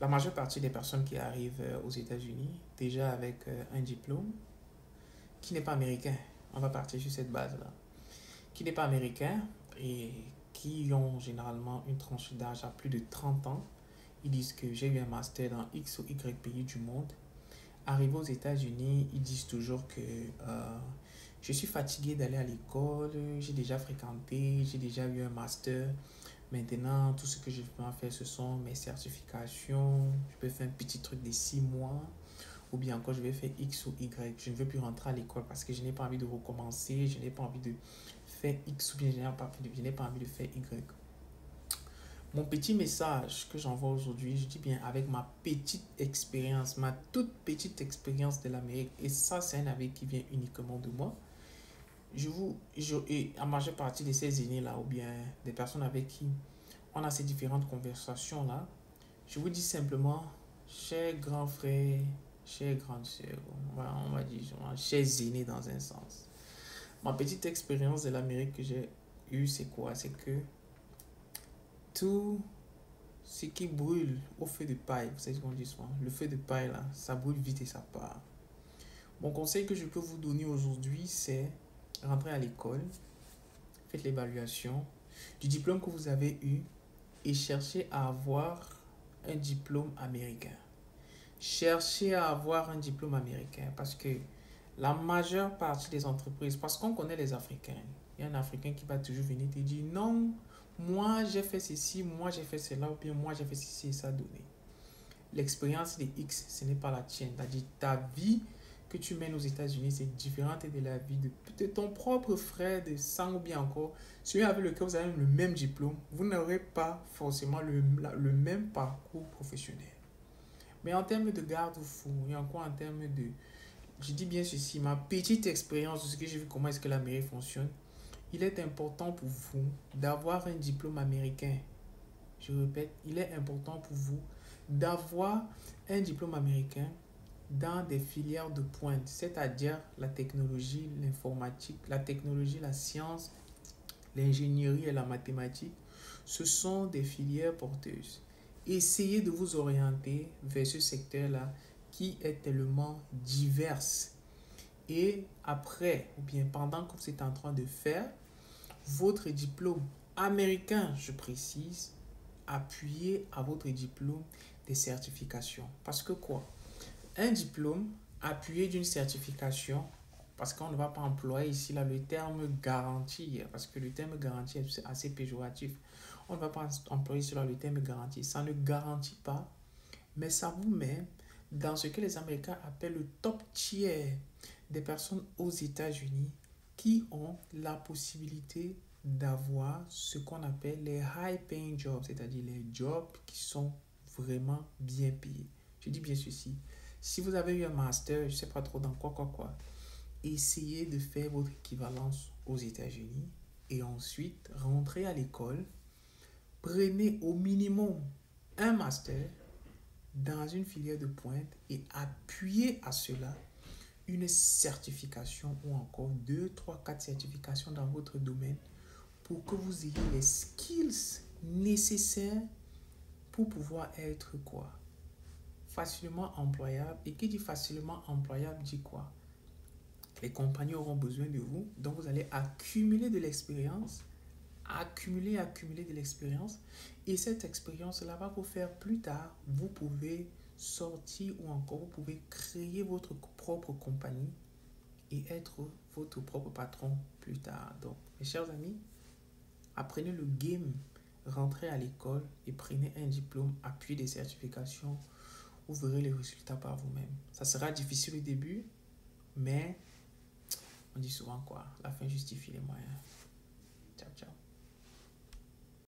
La majeure partie des personnes qui arrivent aux États-Unis, déjà avec un diplôme, qui n'est pas américain, on va partir sur cette base-là, qui n'est pas américain et qui ont généralement une tranche d'âge à plus de 30 ans, ils disent que j'ai eu un master dans X ou Y pays du monde. Arrivés aux États-Unis, ils disent toujours que je suis fatigué d'aller à l'école, j'ai déjà fréquenté, j'ai déjà eu un master. Maintenant, tout ce que je peux en faire, ce sont mes certifications. Je peux faire un petit truc de 6 mois. Ou bien encore, je vais faire X ou Y. Je ne veux plus rentrer à l'école parce que je n'ai pas envie de recommencer. Je n'ai pas envie de faire X ou bien je n'ai pas envie de faire Y. Mon petit message que j'envoie aujourd'hui, je dis bien avec ma petite expérience, ma toute petite expérience de l'Amérique, et ça, c'est un avis qui vient uniquement de moi. Et à majeure partie de ces aînés-là, ou bien des personnes avec qui on a ces différentes conversations-là, je vous dis simplement, chers grands frères, chers grandes sœurs, on va dire, chers aînés dans un sens. Ma petite expérience de l'Amérique que j'ai eue, c'est quoi? C'est que tout ce qui brûle au feu de paille, vous savez ce qu'on dit souvent, le feu de paille là, ça brûle vite et ça part. Mon conseil que je peux vous donner aujourd'hui, c'est rentrer à l'école, faites l'évaluation du diplôme que vous avez eu et cherchez à avoir un diplôme américain. Cherchez à avoir un diplôme américain parce que la majeure partie des entreprises, parce qu'on connaît les Africains, il y a un Africain qui va toujours venir te dire non, moi j'ai fait ceci, moi j'ai fait cela, ou bien moi j'ai fait ceci et ça donné. L'expérience de X, ce n'est pas la tienne. C'est-à-dire ta vie que tu mènes aux États-Unis, c'est différente de la vie de ton propre frère de sang ou bien encore celui avec lequel vous avez le même diplôme. Vous n'aurez pas forcément le même parcours professionnel. Mais en termes de garde-fou, et encore en termes de... Je dis bien ceci, ma petite expérience de ce que j'ai vu, comment est-ce que l'Amérique fonctionne, il est important pour vous d'avoir un diplôme américain. Je répète, il est important pour vous d'avoir un diplôme américain dans des filières de pointe, c'est-à-dire la technologie, l'informatique, la technologie, la science, l'ingénierie et la mathématique. Ce sont des filières porteuses. Essayez de vous orienter vers ce secteur-là qui est tellement divers. Et après, ou bien pendant que vous êtes en train de faire votre diplôme américain, je précise, appuyez à votre diplôme des certifications. Parce que quoi? Un diplôme appuyé d'une certification, parce qu'on ne va pas employer ici là, le terme garantie, parce que le terme garantie est assez péjoratif. On ne va pas employer ici là, le terme garantie. Ça ne garantit pas, mais ça vous met dans ce que les Américains appellent le top tier des personnes aux États-Unis qui ont la possibilité d'avoir ce qu'on appelle les high paying jobs, c'est-à-dire les jobs qui sont vraiment bien payés. Je dis bien ceci. Si vous avez eu un master, je ne sais pas trop dans quoi, essayez de faire votre équivalence aux États-Unis et ensuite rentrez à l'école. Prenez au minimum un master dans une filière de pointe et appuyez à cela une certification ou encore 2, 3, 4 certifications dans votre domaine pour que vous ayez les skills nécessaires pour pouvoir être quoi? Facilement employable. Et qui dit facilement employable dit quoi? Les compagnies auront besoin de vous, donc vous allez accumuler de l'expérience, accumuler de l'expérience, et cette expérience-là va vous faire plus tard, vous pouvez sortir ou encore vous pouvez créer votre propre compagnie et être votre propre patron plus tard. Donc, mes chers amis, apprenez le game, rentrez à l'école et prenez un diplôme, appuyez des certifications, vous verrez les résultats par vous-même. Ça sera difficile au début, mais on dit souvent quoi? La fin justifie les moyens. Ciao, ciao.